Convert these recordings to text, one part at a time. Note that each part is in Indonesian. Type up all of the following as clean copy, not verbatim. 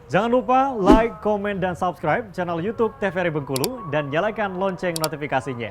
Jangan lupa like, komen, dan subscribe channel YouTube TVRI Bengkulu dan nyalakan lonceng notifikasinya.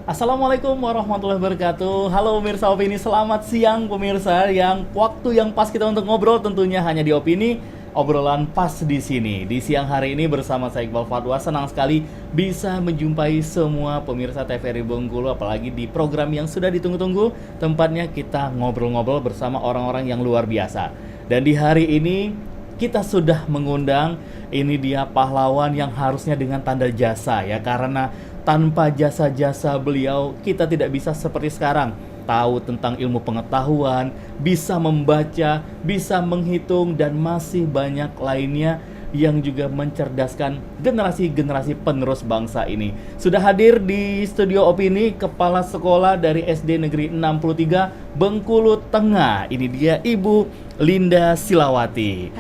Assalamualaikum warahmatullahi wabarakatuh. Halo pemirsa Opini, selamat siang pemirsa. Yang waktu yang pas kita untuk ngobrol tentunya hanya di Opini, obrolan pas di sini. Di siang hari ini bersama saya Iqbal Fatwa, senang sekali bisa menjumpai semua pemirsa TVRI Bengkulu, apalagi di program yang sudah ditunggu-tunggu. Tempatnya kita ngobrol-ngobrol bersama orang-orang yang luar biasa. Dan di hari ini kita sudah mengundang, ini dia pahlawan yang harusnya dengan tanda jasa ya, karena tanpa jasa-jasa beliau kita tidak bisa seperti sekarang, tahu tentang ilmu pengetahuan, bisa membaca, bisa menghitung, dan masih banyak lainnya yang juga mencerdaskan generasi-generasi penerus bangsa ini. Sudah hadir di studio Opini Kepala Sekolah dari SD Negeri 63 Bengkulu Tengah. Ini dia Ibu Linda Silawati.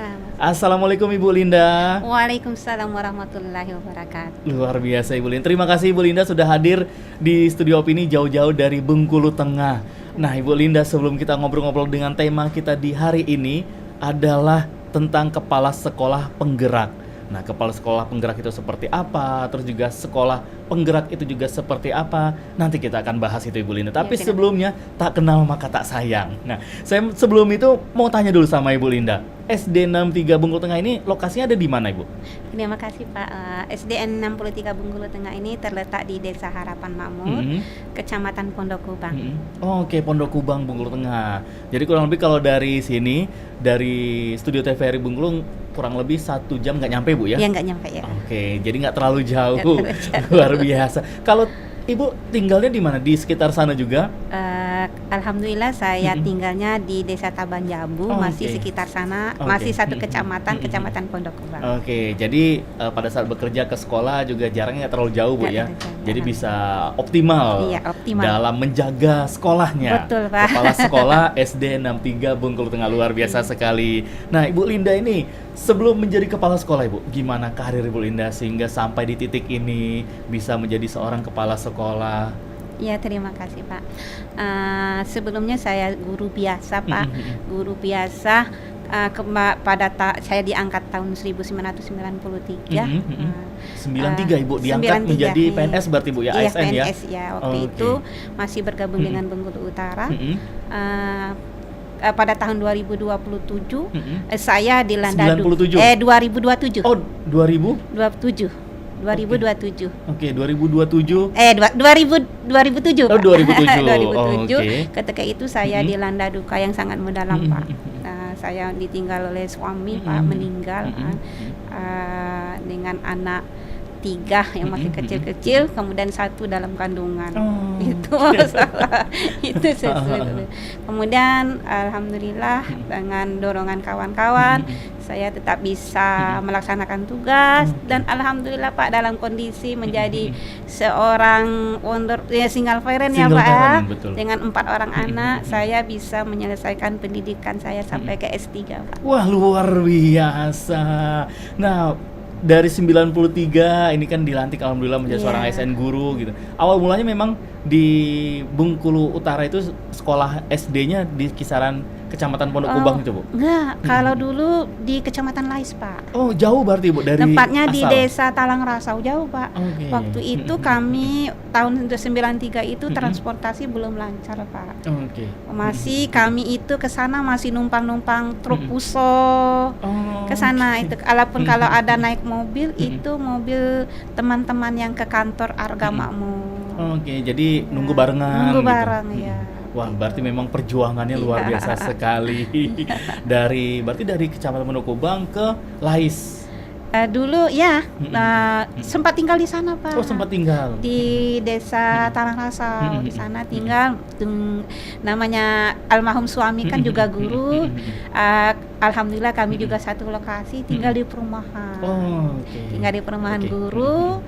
Assalamualaikum Ibu Linda. Waalaikumsalam warahmatullahi wabarakatuh. Luar biasa Ibu Linda. Terima kasih Ibu Linda sudah hadir di studio Opini jauh-jauh dari Bengkulu Tengah. Nah Ibu Linda, sebelum kita ngobrol-ngobrol dengan tema kita di hari ini adalah tentang kepala sekolah penggerak. Nah, kepala sekolah penggerak itu seperti apa? Terus juga sekolah penggerak itu juga seperti apa? Nanti kita akan bahas itu Ibu Linda. Tapi sebelumnya, tak kenal maka tak sayang. Nah, saya sebelum itu mau tanya dulu sama Ibu Linda. SD 63 Bengkulu Tengah ini lokasinya ada di mana Ibu? Terima kasih Pak. SDN 63 Bengkulu Tengah ini terletak di Desa Harapan Makmur, Kecamatan Pondok Kubang. Oke, Pondok Kubang Bengkulu Tengah. Jadi kurang lebih kalau dari sini, dari studio TVRI Bengkulu kurang lebih 1 jam nggak nyampe Bu ya? Iya, nggak nyampe ya. Oke, jadi nggak terlalu jauh. Luar biasa. Kalau Ibu tinggalnya di mana? Di sekitar sana juga? Alhamdulillah saya tinggalnya di Desa Taban Jambu, masih sekitar sana, masih satu kecamatan, Kecamatan Pondok Kubang. Oke, jadi pada saat bekerja ke sekolah juga jarangnya nggak terlalu jauh Bu ya? Jadi bisa optimal, dalam menjaga sekolahnya. Betul Pak. Kepala sekolah SD 63 Bengkulu Tengah, luar biasa sekali. Nah Ibu Linda ini, sebelum menjadi kepala sekolah Ibu, gimana karir Ibu Linda sehingga sampai di titik ini bisa menjadi seorang kepala sekolah? Ya, terima kasih Pak. Sebelumnya saya guru biasa Pak, guru biasa. Saya diangkat tahun 1993. 93 Ibu diangkat 93, menjadi PNS berarti Bu ya, iya, ASN ya? PNS ya, waktu itu masih bergabung dengan Bengkulu Utara. Pada tahun 2027 saya di Landadu. 2027. Oh, 2027. 2027. Oke, 2027. 2007. Oh, 2007. 2007. Ketika itu saya dilanda duka yang sangat mendalam, Pak. Saya ditinggal oleh suami, Pak, meninggal dengan anak 3 yang masih kecil-kecil, kemudian 1 dalam kandungan. Itu masalah. Itu sesuatu. Kemudian alhamdulillah dengan dorongan kawan-kawan saya tetap bisa melaksanakan tugas, dan alhamdulillah Pak dalam kondisi menjadi seorang single parent ya Pak ya. Dengan 4 orang anak saya bisa menyelesaikan pendidikan saya sampai ke S3 Pak. Wah, luar biasa. Nah, dari 93 ini kan dilantik alhamdulillah menjadi seorang ASN guru gitu. Awal mulanya memang di Bengkulu Utara itu sekolah SD-nya di kisaran Kecamatan Pondok Kubang itu Bu? Enggak, kalau dulu di Kecamatan Lais Pak. Oh, jauh berarti Bu dari tempatnya asal? Di Desa Talang Rasau, jauh Pak. Waktu itu kami tahun 93 itu transportasi belum lancar Pak. Masih kami itu ke sana masih numpang truk Puso. Ke sana itu walaupun kalau ada naik mobil itu mobil teman-teman yang ke kantor Arga Makmur. Jadi nunggu barengan. Nunggu bareng ya. Wah, berarti memang perjuangannya luar biasa sekali. Berarti dari Kecamatan Pondok Kubang ke Lais. Dulu ya, sempat tinggal di sana Pak. Oh, sempat tinggal di Desa Talang Rasau. Di sana tinggal. Namanya almarhum suami kan juga guru. Alhamdulillah kami juga satu lokasi, tinggal di perumahan. Tinggal di perumahan guru.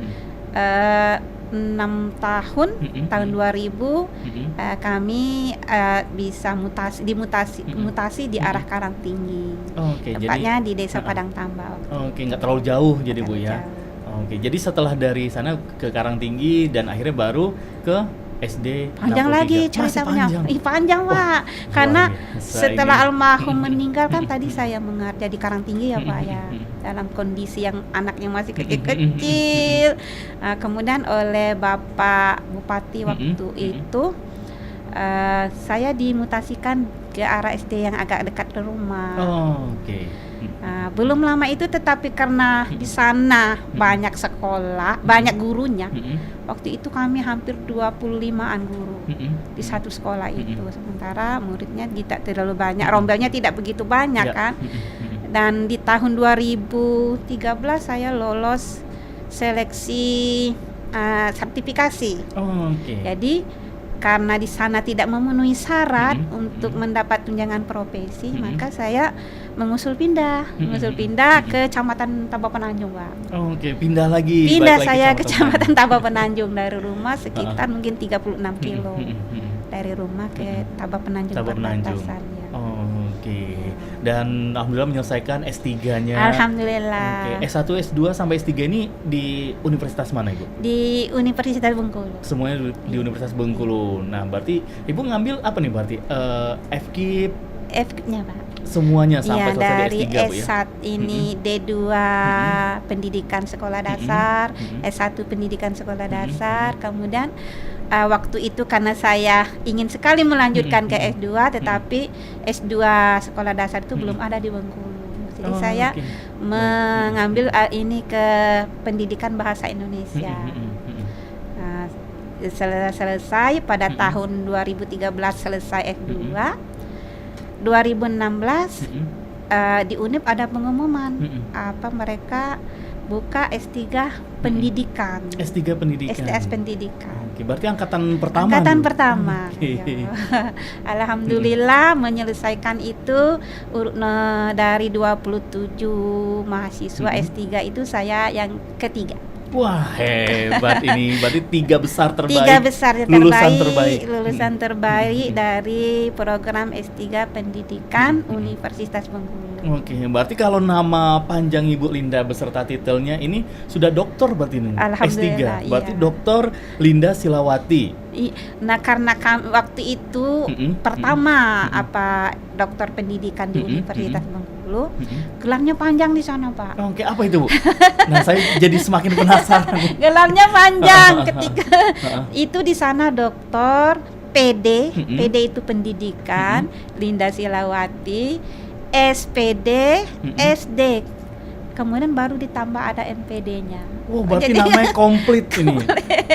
6 tahun, tahun 2000 kami bisa mutasi di arah Karangtinggi. Tepatnya di Desa Padang Tambak. Nggak terlalu jauh jadi Bu ya. Jadi setelah dari sana ke Karangtinggi dan akhirnya baru ke SD Panjang 63. lagi Masih ceritanya. panjang. Panjang, Pak. Karena biasa setelah ini. almarhum meninggal kan tadi saya mengajar di Karangtinggi ya, Pak ya. Dalam kondisi yang anaknya masih kecil-kecil. Kemudian oleh Bapak Bupati waktu itu saya dimutasikan ke arah SD yang agak dekat ke rumah. Oh, oke. Belum lama itu, tetapi karena di sana banyak sekolah, banyak gurunya. Waktu itu kami hampir 25-an guru di satu sekolah itu. Sementara muridnya tidak terlalu banyak, rombelnya tidak begitu banyak kan. Dan di tahun 2013 saya lolos seleksi sertifikasi. Oh, oke. Jadi karena di sana tidak memenuhi syarat untuk mendapat tunjangan profesi, maka saya mengusul pindah ke Kecamatan Tabak Penanjung, Pak. Oh, oke, pindah lagi. Pindah balik lagi saya ke Kecamatan. Kecamatan Tabak Penanjung dari rumah sekitar mungkin 36 kilo. Dari rumah ke Tabak Penanjung Tabak Penanjung. perbatasan ya. Oh, oke. Dan alhamdulillah menyelesaikan S3-nya. Alhamdulillah. Oke, S1, S2 sampai S3 ini di universitas mana, Ibu? Di Universitas Bengkulu. Semuanya di Universitas Bengkulu. Nah, berarti Ibu ngambil apa nih berarti? FKIP F-nya, Pak. semuanya sampai Iya, selesai dari di S3, Bu ya? S1 ini D2 pendidikan sekolah dasar, S1 pendidikan sekolah dasar, kemudian waktu itu karena saya ingin sekali melanjutkan ke S2, tetapi S2 sekolah dasar itu belum ada di Bengkulu. Jadi Oh, saya oke. mengambil ini ke pendidikan bahasa Indonesia. Nah, selesai pada tahun 2013 selesai S2. 2016 di UNIP ada pengumuman apa mereka buka S3 pendidikan. S3 pendidikan. STS pendidikan. Oke, berarti angkatan pertama. Angkatan Bu? pertama. Oke. Ya. Alhamdulillah menyelesaikan itu dari 27 mahasiswa S3 itu saya yang ketiga. Wah, hebat ini. Berarti 3 besar terbaik. 3 besar lulusan terbaik. terbaik dari program S3 Pendidikan Universitas Bengkulu. Oke, berarti kalau nama panjang Ibu Linda beserta titelnya ini sudah doktor berarti ini. Alhamdulillah, S3. Berarti iya. Doktor Linda Silawati. Nah, karena waktu itu pertama apa dokter pendidikan di Universitas Bengkulu, gelarnya panjang di sana, Pak. Oke, apa itu, Bu? Nah, saya jadi semakin penasaran. Gelarnya panjang ketika itu di sana dokter PD, PD itu pendidikan, Linda Silawati, SPD, SD. Kemudian baru ditambah ada MPD-nya. Oh, berarti Jadi- namanya komplit ini.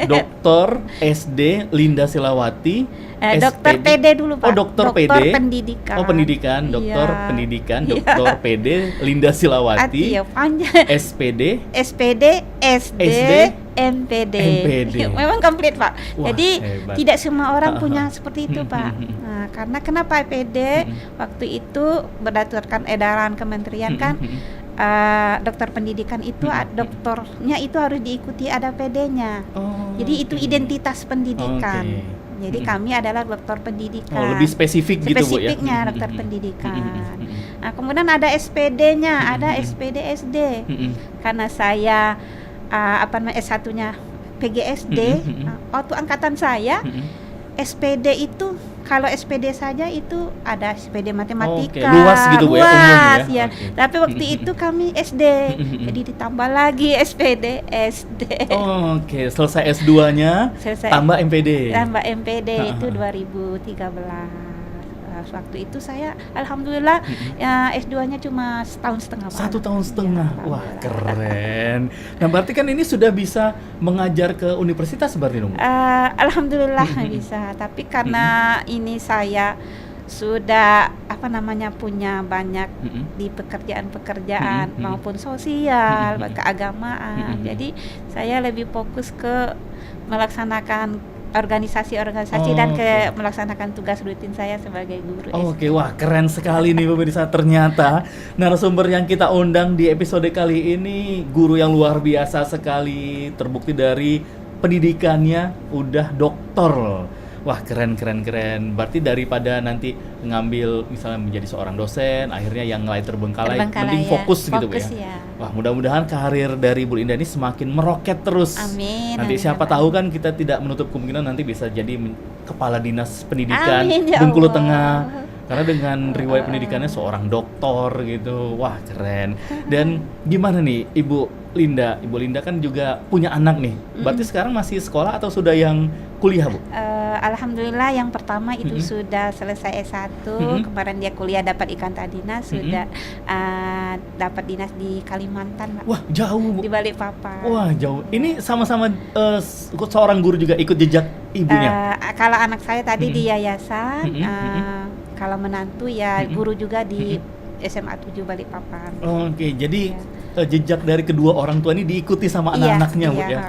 Dokter SD Linda Silawati. dokter SPD. PD dulu, Pak. Oh, dokter PD. pendidikan. Oh, pendidikan, dokter Iya. pendidikan, Iya. dokter PD Linda Silawati. Iya, panjang. SPD. SPD, SD, SD, MPD. MPD. Memang komplit, Pak. Wah, Jadi hebat. tidak semua orang punya seperti itu, Pak. Nah, karena kenapa MPD waktu itu berdasarkan edaran kementerian kan dokter pendidikan itu dokternya itu harus diikuti ada PD-nya. Oh, Jadi itu oke. identitas pendidikan. Oke. Jadi kami adalah dokter pendidikan. Oh, lebih spesifik gitu, Bu ya. Spesifiknya dokter pendidikan. Nah, kemudian ada SPD-nya, ada SPD SD. Karena saya S1-nya PGSD, waktu angkatan saya SPD itu kalau SPD saja itu ada SPD matematika, Oke, luas gitu, Bu ya, umum ya. luas, ya. Oke. Tapi waktu itu kami SD, jadi ditambah lagi SPD SD. Oh, oke. Selesai S2-nya, Selesai. tambah MPD. Tambah MPD itu 2013. Waktu itu saya alhamdulillah ya S2-nya cuma setahun setengah, Pak. 1 tahun setengah. Ya, Wah, alhamdulillah. keren. Nah, berarti kan ini sudah bisa mengajar ke universitas berarti dong? Alhamdulillah bisa, tapi karena ini saya sudah punya banyak di pekerjaan-pekerjaan maupun sosial, keagamaan. Jadi saya lebih fokus ke melaksanakan organisasi-organisasi dan ke melaksanakan tugas rutin saya sebagai guru. Oke, wah keren sekali nih pemirsa. Ternyata narasumber yang kita undang di episode kali ini guru yang luar biasa sekali. Terbukti dari pendidikannya udah doktor. Wah, keren. Berarti daripada nanti ngambil misalnya menjadi seorang dosen, akhirnya yang lain terbengkalai, mending ya. fokus gitu Bu Fokus ya. ya. Wah, mudah-mudahan karir dari Bu Linda ini semakin meroket terus. Amin. Nanti amin, siapa amin. tahu kan kita tidak menutup kemungkinan nanti bisa jadi kepala dinas pendidikan Amin, ya Bengkulu Allah. Tengah. Karena dengan riwayat pendidikannya seorang doktor gitu. Wah, keren. Dan gimana nih Ibu Linda? Ibu Linda kan juga punya anak nih. Berarti sekarang masih sekolah atau sudah yang kuliah, Bu? Alhamdulillah yang pertama itu sudah selesai S1. Kemarin dia kuliah dapat Ikatan Dinas, sudah dapat dinas di Kalimantan, Pak. Wah, jauh, Bu. Di Balikpapan. Wah, jauh. Ini sama-sama seorang guru juga ikut jejak ibunya. Kalau anak saya tadi di yayasan, kalau menantu ya guru juga di SMA 7 Balikpapan. Oke, jadi jejak dari kedua orang tua ini diikuti sama anak-anaknya, Bu ya.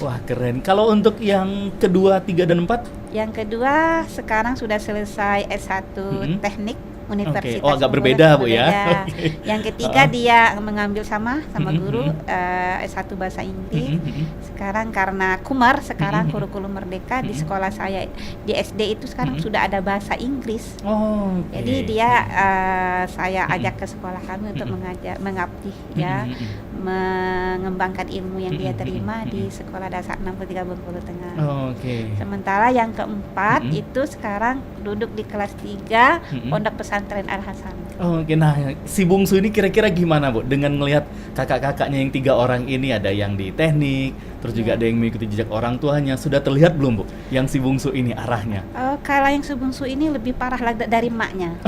Wah, keren. Kalau untuk yang kedua, 3 dan 4? Yang kedua sekarang sudah selesai S1 teknik Universitas. Oh, agak Unggul, berbeda, Bu ya. berbeda. Yang ketiga dia mengambil sama guru S1 bahasa Inggris. Sekarang karena Kumar, sekarang kurikulum merdeka di sekolah saya di SD itu sekarang sudah ada bahasa Inggris. Oh, Jadi dia saya ajak ke sekolah kami untuk mengabdi ya, mengembangkan ilmu yang dia terima di Sekolah Dasar 63 Bengkulu Tengah. Oke. Sementara yang keempat itu sekarang duduk di kelas 3 Pondok Pesantren Al Hasan. Oke, nah si bungsu ini kira-kira gimana, Bu? Dengan melihat kakak-kakaknya yang 3 orang ini, ada yang di teknik, terus juga ada yang mengikuti jejak orang tuanya. Sudah terlihat belum, Bu? Yang si bungsu ini arahnya? Kalau yang si bungsu ini lebih parah dari maknya.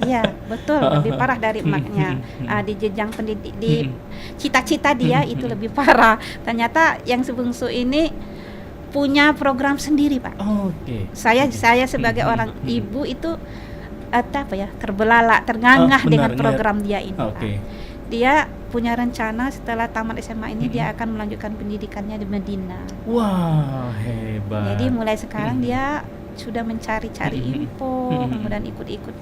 Iya, betul, lebih parah dari maknya. Di jenjang pendidik, di cita-cita dia itu lebih parah. Ternyata yang si bungsu ini punya program sendiri, Pak. Oke. Saya sebagai orang ibu itu terbelalak, terngangah dengan program dia ini. Oke. Dia punya rencana setelah tamat SMA ini dia akan melanjutkan pendidikannya di Medina. Wah, hebat. Jadi mulai sekarang dia sudah mencari-cari info, kemudian ikut-ikut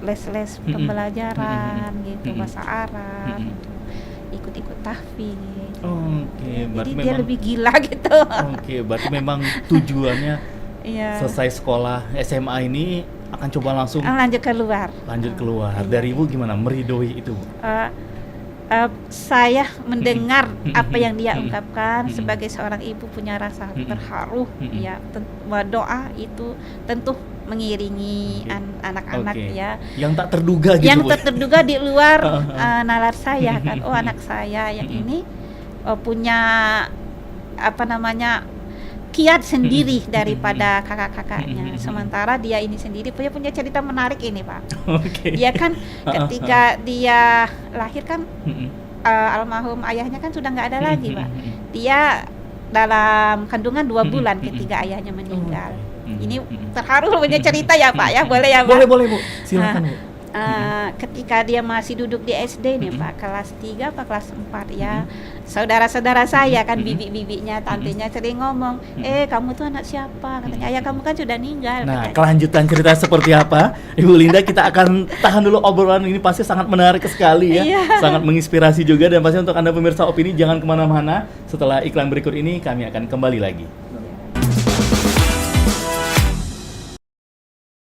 les-les pembelajaran gitu, bahasa Arab, ikut-ikut tahfidz. Oke, berarti jadi dia lebih gila gitu. Oke, berarti memang tujuannya Iya. selesai sekolah SMA ini akan coba langsung Lanjut keluar. Dari Ibu gimana meridoi itu, Bu? Saya mendengar apa yang dia ungkapkan sebagai seorang ibu punya rasa terharu ya, doa itu tentu mengiringi anak-anak ya yang tak terduga gitu, yang Bu. tak terduga di luar nalar saya kan. Anak saya yang ini punya kiat sendiri daripada kakak-kakaknya. Sementara dia ini sendiri punya cerita menarik ini, Pak. Dia kan ketika dia lahir kan almarhum ayahnya kan sudah nggak ada lagi, Pak. Dia dalam kandungan 2 bulan ketika ayahnya meninggal. Ini terharu punya cerita ya, Pak ya. Boleh ya, Pak? Boleh, Bu. Silakan, Bu. Ketika dia masih duduk di SD nih, Pak, kelas 3 apa kelas 4 ya, saudara-saudara saya kan, bibi-bibinya, tantenya sering ngomong, kamu tuh anak siapa? Katanya, ayah kamu kan sudah meninggal. Nah, kelanjutan cerita seperti apa, Ibu Linda, kita akan tahan dulu obrolan ini, pasti sangat menarik sekali ya, sangat menginspirasi juga, dan pasti untuk Anda pemirsa Opini jangan kemana-mana. Setelah iklan berikut ini kami akan kembali lagi.